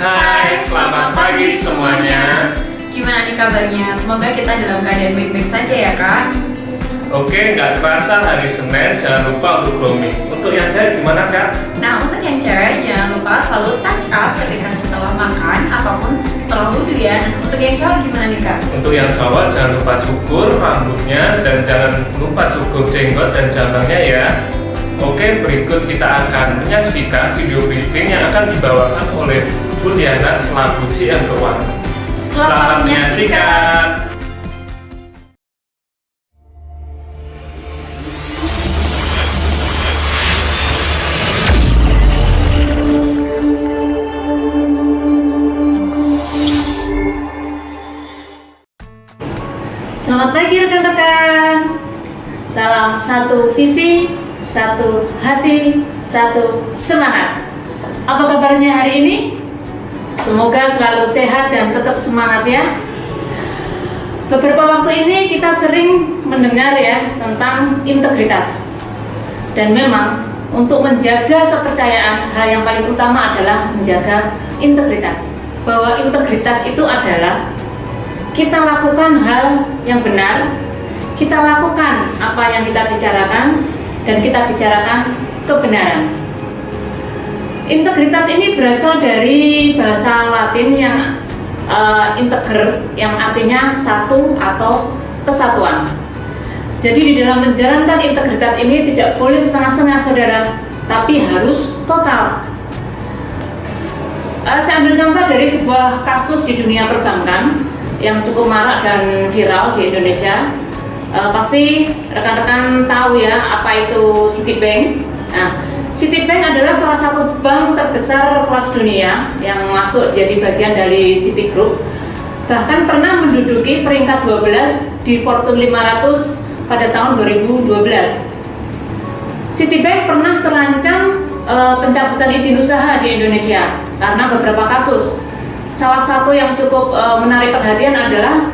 Hai, selamat pagi semuanya. Gimana nih kabarnya? Semoga kita dalam keadaan baik-baik saja ya kak. Oke, nggak terasa hari Senin, jangan lupa untuk grooming. Untuk yang cewek gimana kak? Nah untuk yang cewek jangan lupa selalu touch up ketika setelah makan ataupun setelah wudhu ya. Nah untuk yang cowok gimana nih kak? Untuk yang cowok jangan lupa cukur rambutnya dan jangan lupa cukur jenggot dan jambangnya ya. Oke, berikut kita akan menyaksikan video briefing yang akan dibawakan oleh Bu Diana selaku GM Keuangan. Selamat menyaksikan. Selamat pagi rekan-rekan. Salam satu visi, satu hati, satu semangat. Apa kabarnya hari ini? Semoga selalu sehat dan tetap semangat ya. Beberapa waktu ini kita sering mendengar ya tentang integritas. Dan memang untuk menjaga kepercayaan, hal yang paling utama adalah menjaga integritas. Bahwa integritas itu adalah kita lakukan hal yang benar, kita lakukan apa yang kita bicarakan, dan kita bicarakan kebenaran. Integritas ini berasal dari bahasa Latin yang integer, yang artinya satu atau kesatuan. Jadi di dalam menjalankan integritas ini tidak boleh setengah-setengah saudara, tapi harus total. Saya ambil contoh dari sebuah kasus di dunia perbankan yang cukup marak dan viral di Indonesia. Pasti rekan-rekan tahu ya apa itu Citibank. Nah, Citibank adalah salah satu bank terbesar kelas dunia yang masuk jadi bagian dari Citigroup. Bahkan pernah menduduki peringkat 12 di Fortune 500 pada tahun 2012. Citibank pernah terancam pencabutan izin usaha di Indonesia karena beberapa kasus. Salah satu yang cukup menarik perhatian adalah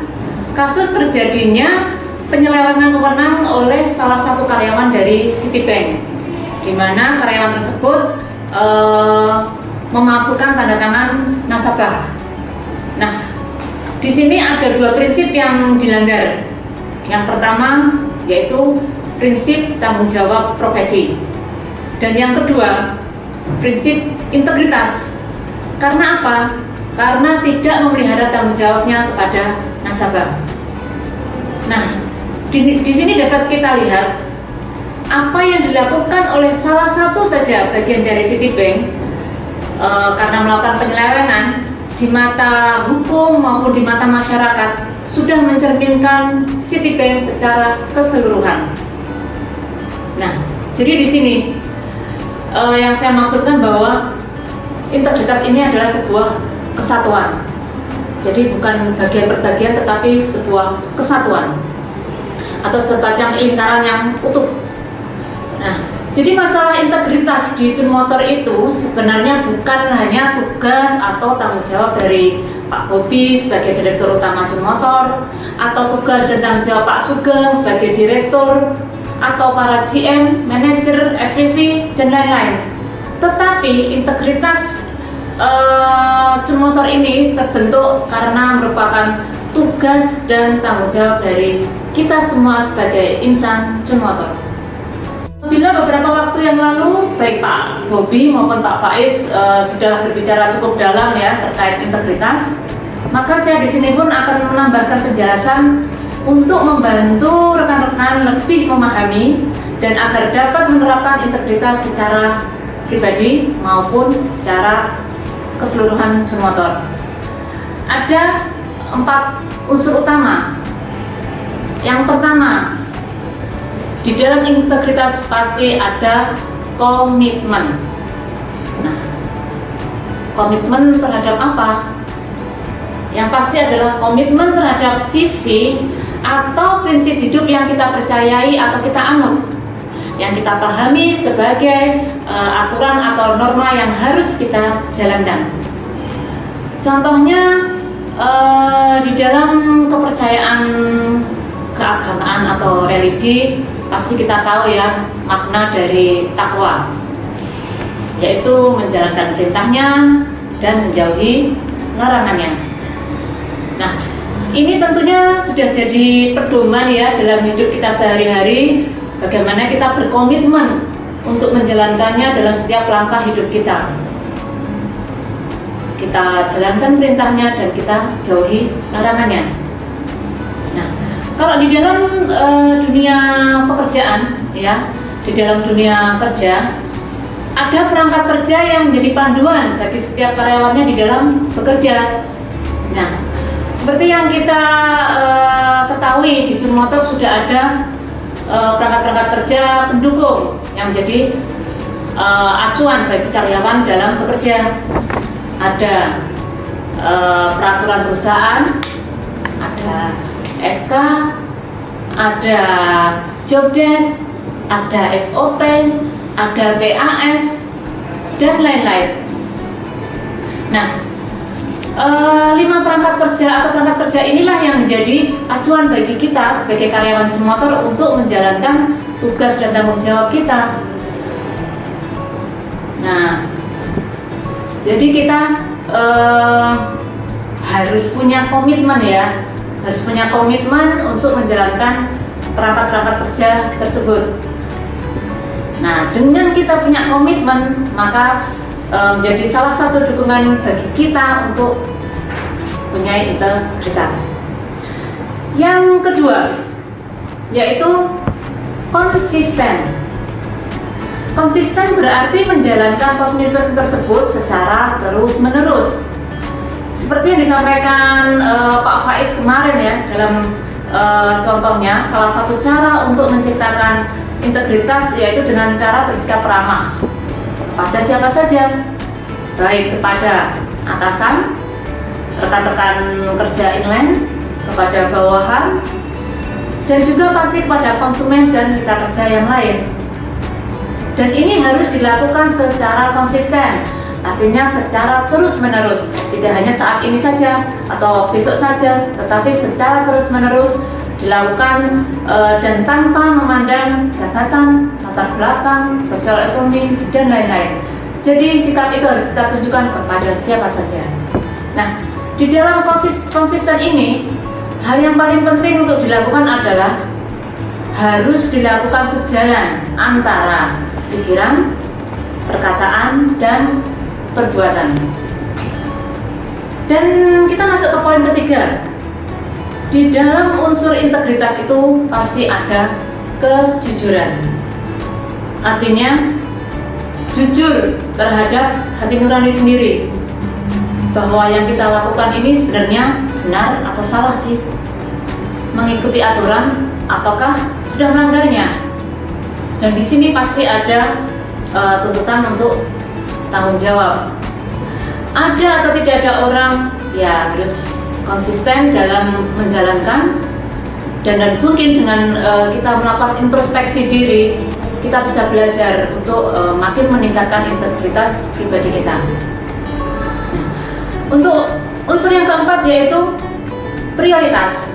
kasus terjadinya penyelewengan wewenang oleh salah satu karyawan dari Citibank, di mana karyawan tersebut memasukkan tanda tangan nasabah. Nah, di sini ada dua prinsip yang dilanggar. Yang pertama yaitu prinsip tanggung jawab profesi, dan yang kedua prinsip integritas. Karena apa? Karena tidak memelihara tanggung jawabnya kepada nasabah. Nah, di sini dapat kita lihat apa yang dilakukan oleh salah satu saja bagian dari Citibank karena melakukan penyelewengan di mata hukum maupun di mata masyarakat sudah mencerminkan Citibank secara keseluruhan. Nah, jadi di sini yang saya maksudkan bahwa integritas ini adalah sebuah kesatuan. Jadi bukan bagian per bagian tetapi sebuah kesatuan atau semacam lingkaran yang utuh. Nah, jadi masalah integritas di Jun Motor itu sebenarnya bukan hanya tugas atau tanggung jawab dari Pak Bobi sebagai Direktur Utama Jun Motor, atau tugas dan tanggung jawab Pak Sugeng sebagai Direktur, atau para GM, manajer, SPV, dan lain-lain. Tetapi integritas Jun Motor ini terbentuk karena merupakan tugas dan tanggung jawab dari kita semua sebagai insan Jun Motor. Bila beberapa waktu yang lalu baik Pak Bobi maupun Pak Faiz sudah berbicara cukup dalam ya terkait integritas, maka saya di sini pun akan menambahkan penjelasan untuk membantu rekan-rekan lebih memahami dan agar dapat menerapkan integritas secara pribadi maupun secara keseluruhan Jun Motor. Ada 4 unsur utama. Yang pertama, di dalam integritas pasti ada komitmen. Nah, komitmen terhadap apa? Yang pasti adalah komitmen terhadap visi atau prinsip hidup yang kita percayai atau kita anut, yang kita pahami sebagai aturan atau norma yang harus kita jalankan. Contohnya di dalam kepercayaan keagamaan atau religi pasti kita tahu ya makna dari takwa, yaitu menjalankan perintahnya, dan menjauhi larangannya. Nah, ini tentunya sudah jadi pedoman ya dalam hidup kita sehari-hari, bagaimana kita berkomitmen untuk menjalankannya dalam setiap langkah hidup kita. Kita jalankan perintahnya dan kita jauhi larangannya. Nah, kalau di dalam dunia pekerjaan ya, di dalam dunia kerja ada perangkat kerja yang menjadi panduan bagi setiap karyawannya di dalam bekerja. Nah, seperti yang kita ketahui di Jurmotor sudah ada perangkat-perangkat kerja pendukung yang menjadi acuan bagi karyawan dalam bekerja. Ada peraturan perusahaan, ada SK, ada job desk, ada SOP, ada PAS, dan lain-lain. Nah, 5 perangkat kerja atau perangkat kerja inilah yang menjadi acuan bagi kita sebagai karyawan Jurmotor untuk menjalankan tugas dan tanggung jawab kita. Nah, jadi kita harus punya komitmen ya, harus punya komitmen untuk menjalankan perangkat-perangkat kerja tersebut. Nah, dengan kita punya komitmen, maka menjadi salah satu dukungan bagi kita untuk punya integritas. Yang kedua, yaitu konsisten. Konsisten berarti menjalankan komitmen tersebut secara terus-menerus. Seperti yang disampaikan Pak Faiz kemarin ya, dalam contohnya, salah satu cara untuk menciptakan integritas yaitu dengan cara bersikap ramah pada siapa saja, baik kepada atasan, rekan-rekan kerja inline, kepada bawahan, dan juga pasti kepada konsumen dan mitra kerja yang lain. Dan ini harus dilakukan secara konsisten, artinya secara terus-menerus, tidak hanya saat ini saja atau besok saja, tetapi secara terus-menerus dilakukan dan tanpa memandang jabatan, latar belakang, sosial ekonomi, dan lain-lain. Jadi sikap itu harus kita tunjukkan kepada siapa saja. Nah, di dalam konsisten ini, hal yang paling penting untuk dilakukan adalah harus dilakukan sejalan antara pikiran, perkataan, dan perbuatan. Dan kita masuk ke poin ketiga. Di dalam unsur integritas itu pasti ada kejujuran. Artinya jujur terhadap hati nurani sendiri, bahwa yang kita lakukan ini sebenarnya benar atau salah sih, mengikuti aturan ataukah sudah melanggarnya. Dan di sini pasti ada tuntutan untuk tanggung jawab. Ada atau tidak ada orang, ya harus konsisten dalam menjalankan, dan mungkin dengan kita melakukan introspeksi diri, kita bisa belajar untuk makin meningkatkan integritas pribadi kita. Nah, untuk unsur yang keempat yaitu prioritas.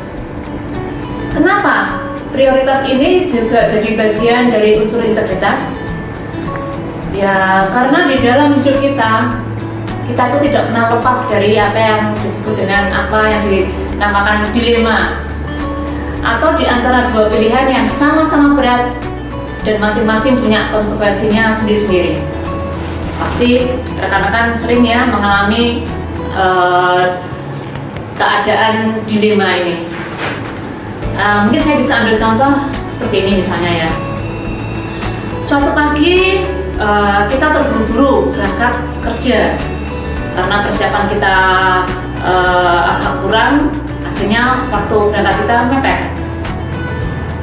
Kenapa prioritas ini juga jadi bagian dari unsur integritas? Ya, karena di dalam hidup kita tuh tidak pernah lepas dari apa yang disebut dengan apa yang dinamakan dilema, atau di antara dua pilihan yang sama-sama berat dan masing-masing punya konsekuensinya sendiri-sendiri. Pasti rekan-rekan sering ya mengalami keadaan dilema ini. Mungkin saya bisa ambil contoh seperti ini misalnya ya. Suatu pagi kita terburu-buru berangkat kerja karena persiapan kita agak kurang, akhirnya waktu berangkat kita mepet.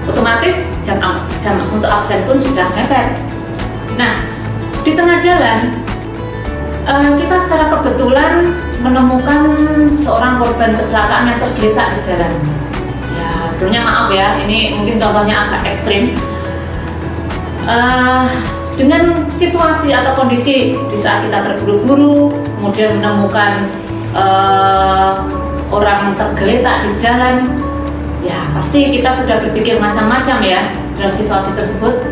Otomatis jam untuk absen pun sudah mepet. Nah, di tengah jalan kita secara kebetulan menemukan seorang korban kecelakaan yang tergeletak di jalan. Ya, sebelumnya maaf ya, ini mungkin contohnya agak ekstrim. Dengan situasi atau kondisi di saat kita terburu-buru, kemudian menemukan orang tergeletak di jalan, ya pasti kita sudah berpikir macam-macam ya dalam situasi tersebut.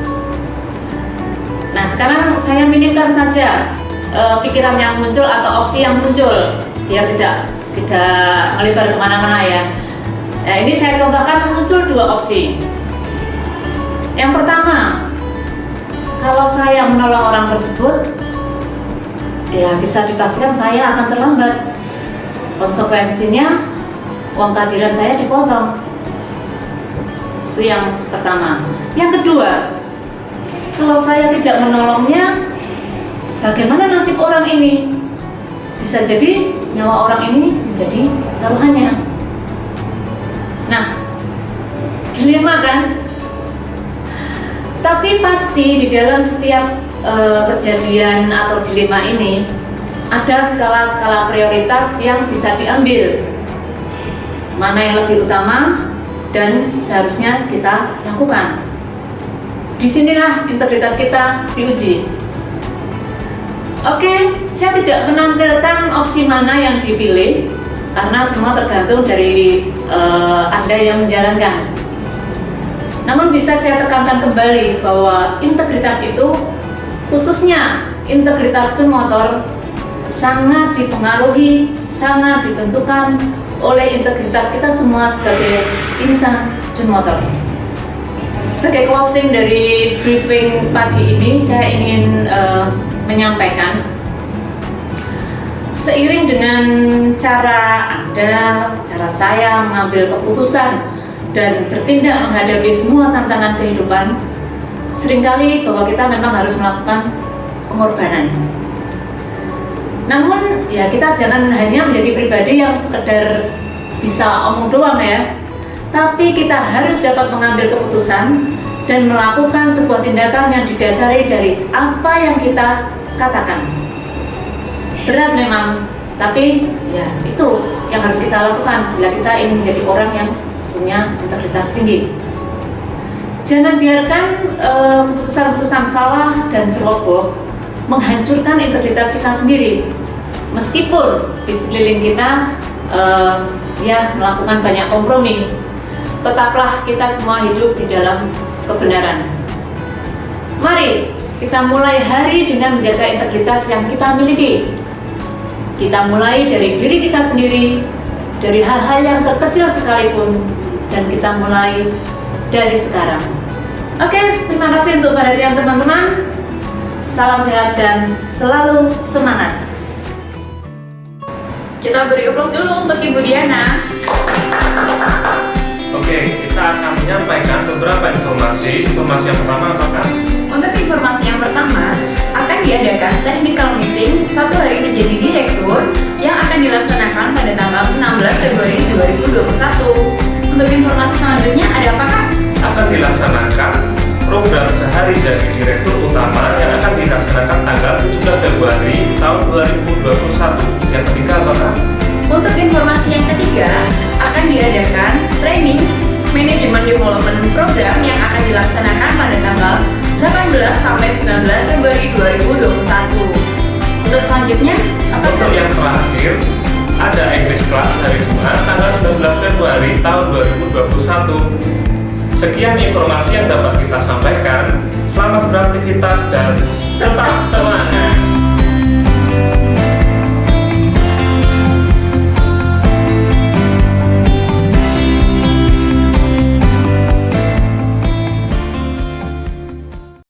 Nah, sekarang saya minimkan saja pikiran yang muncul atau opsi yang muncul biar tidak melebar kemana-mana ya. Nah, ini saya contohkan muncul dua opsi. Yang pertama, kalau saya menolong orang tersebut, ya bisa dipastikan saya akan terlambat. Konsekuensinya uang kehadiran saya dipotong. Itu yang pertama. Yang kedua, kalau saya tidak menolongnya, bagaimana nasib orang ini? Bisa jadi nyawa orang ini menjadi taruhannya. Nah, dilema kan? Tapi pasti di dalam setiap kejadian atau dilema ini ada skala-skala prioritas yang bisa diambil. Mana yang lebih utama dan seharusnya kita lakukan. Disinilah integritas kita diuji. Oke, saya tidak menampilkan opsi mana yang dipilih karena semua tergantung dari Anda yang menjalankan. Namun bisa saya tekankan kembali bahwa integritas itu, khususnya integritas Jun Motor, sangat dipengaruhi, sangat ditentukan oleh integritas kita semua sebagai insan Jun Motor. Sebagai closing dari briefing pagi ini, saya ingin menyampaikan, seiring dengan cara Anda, cara saya mengambil keputusan dan bertindak menghadapi semua tantangan kehidupan, seringkali bahwa kita memang harus melakukan pengorbanan. Namun ya kita jangan hanya menjadi pribadi yang sekedar bisa omong doang ya, tapi kita harus dapat mengambil keputusan dan melakukan sebuah tindakan yang didasari dari apa yang kita katakan. Berat memang, tapi ya itu yang harus kita lakukan bila kita ingin menjadi orang yang punya integritas tinggi. Jangan biarkan keputusan-keputusan salah dan ceroboh menghancurkan integritas kita sendiri. Meskipun di sekeliling kita ya melakukan banyak kompromi, tetaplah kita semua hidup di dalam kebenaran. Mari kita mulai hari dengan menjaga integritas yang kita miliki. Kita mulai dari diri kita sendiri, dari hal-hal yang terkecil sekalipun, dan kita mulai dari sekarang. Oke, terima kasih untuk perhatian teman-teman. Salam sehat dan selalu semangat. Kita beri aplaus dulu untuk Ibu Diana. Oke, kita akan menyampaikan beberapa informasi. Informasi yang pertama apakah? Untuk informasi yang pertama, akan diadakan technical meeting 1 hari menjadi direktur yang akan dilaksanakan pada tanggal 16 Februari 2021. Untuk informasi selanjutnya ada apa Kak? Akan dilaksanakan program sehari jadi direktur utama yang akan dilaksanakan tanggal 17 Februari tahun 2021. Yang ketiga apakah? Untuk informasi yang ketiga, akan diadakan training manajemen development program yang akan dilaksanakan pada tanggal 18 sampai 19 Februari 2021. Untuk selanjutnya, apa? Untuk yang terakhir, ada English Class hari Jumat tanggal 19 Februari tahun 2021. Sekian informasi yang dapat kita sampaikan. Selamat beraktivitas dan tetap semangat.